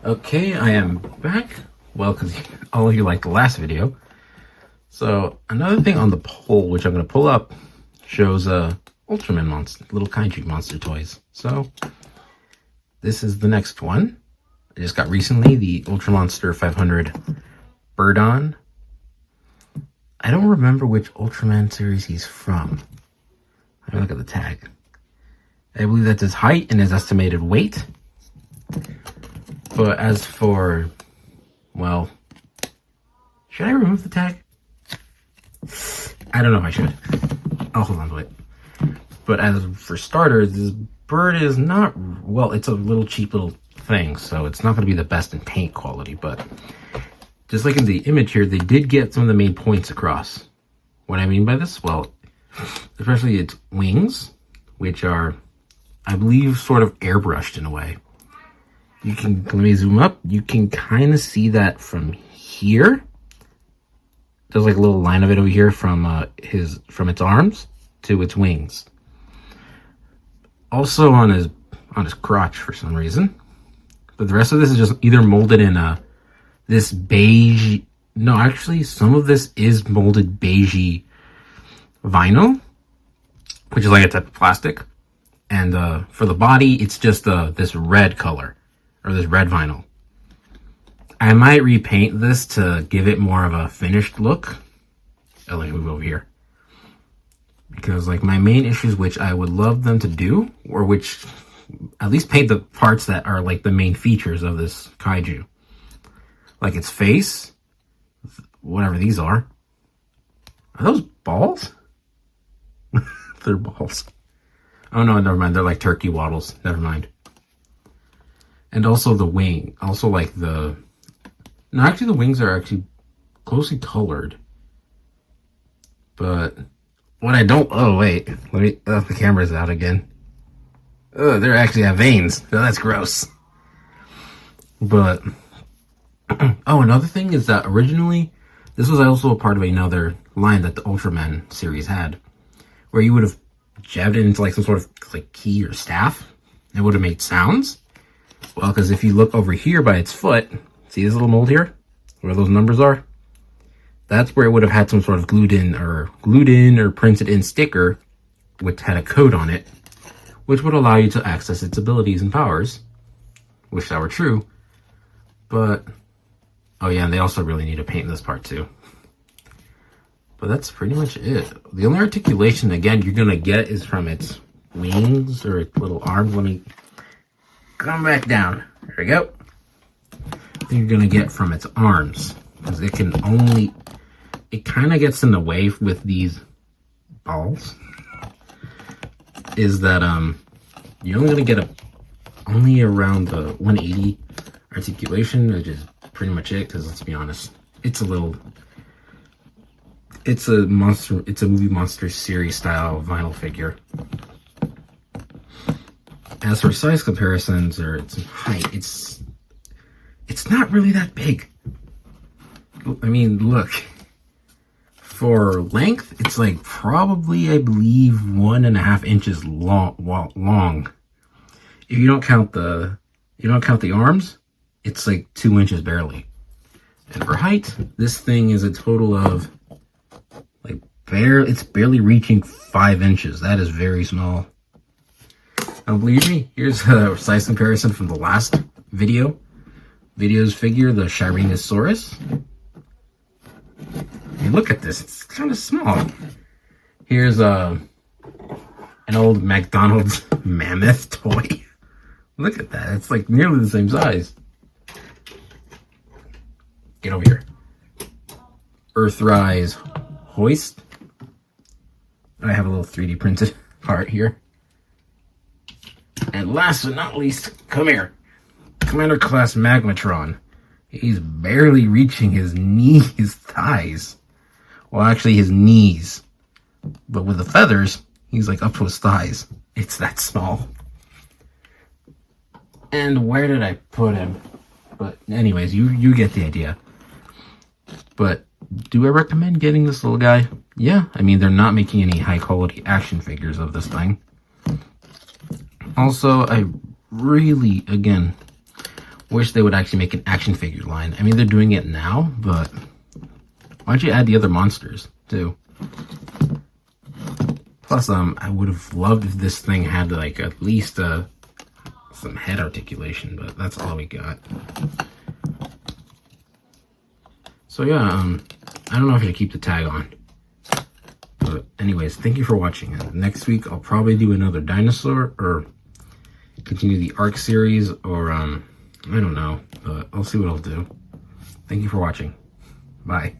Okay, I am back. Well, because all of you liked the last video. So, another thing on the poll, which I'm going to pull up, shows Ultraman monster, little kaiju monster toys. So, this is the next one. I just got recently the Ultra Monster 500 birdon. I don't remember which Ultraman series he's from. Let me look at the tag. I believe that's his height and his estimated weight. But as for, well, should I remove the tag? I don't know if I should. I'll hold on to it. But as for starters, this bird is not, well, it's a little cheap little thing, so it's not going to be the best in paint quality, but just like in the image here, they did get some of the main points across. What I mean by this? Well, especially its wings, which are, I believe, sort of airbrushed in a way. You can, let me zoom up, you can kind of see that from here. There's like a little line of it over here from its arms to its wings. Also on his crotch for some reason. But the rest of this is just either molded in this beige, no, actually some of this is molded beigey vinyl, which is like a type of plastic. And for the body, it's just this red color, or this red vinyl. I might repaint this to give it more of a finished look. Oh, let me move over here. Because like my main issues, which I would love them to do, or which at least paint the parts that are like the main features of this kaiju. Like its face, whatever these are. Are those balls? They're balls. Oh no, never mind. They're like turkey waddles. Never mind. And also the wing. Also like the... No, actually the wings are actually closely colored. But what I don't... Oh, wait. Let me... Oh, the camera's out again. Oh, they actually have veins. Oh, that's gross. But... Oh, another thing is that originally, this was also a part of another line that the Ultraman series had, where you would have jabbed it into like some sort of like key or staff. It would have made sounds. Well, because if you look over here by its foot, see this little mold here, where those numbers are? That's where it would have had some sort of glued in or printed in sticker, which had a code on it, which would allow you to access its abilities and powers. Wish that were true. But, oh yeah, and they also really need to paint this part too. But that's pretty much it. The only articulation, again, you're going to get is from its wings or its little arms. Let me come back down. There we go. You're going to get from its arms. Because it can only... It kind of gets in the way with these balls. Is that you're only going to get only around the 180 articulation, which is pretty much it. Because let's be honest, it's a little... It's a monster. It's a movie monster series style vinyl figure. As for size comparisons or its height, it's not really that big. I mean, look. For length, it's like probably, I believe, 1.5 inches long. If you don't count the arms, it's like 2 inches barely. And for height, this thing is a total of like it's barely reaching 5 inches. That is very small. Now, believe me, here's a size comparison from the last video's figure, the Shirenosaurus. Hey, look at this, it's kind of small. Here's an old McDonald's mammoth toy. Look at that, it's like nearly the same size. Get over here. Earthrise hoist. I have a little 3D printed part here. And last but not least, come here. Commander Class Magmatron. He's barely reaching his thighs. Well, actually his knees. But with the feathers, he's like up to his thighs. It's that small. And where did I put him? But anyways, you get the idea. But do I recommend getting this little guy? Yeah, I mean, they're not making any high quality action figures of this thing. Also, I really, again, wish they would actually make an action figure line. I mean, they're doing it now, but why don't you add the other monsters too? Plus, I would have loved if this thing had like at least some head articulation, but that's all we got. So yeah, I don't know if I should keep the tag on. But anyways, thank you for watching. Next week I'll probably do another dinosaur or continue the Ark series, or I don't know, but I'll see what I'll do. Thank you for watching. Bye.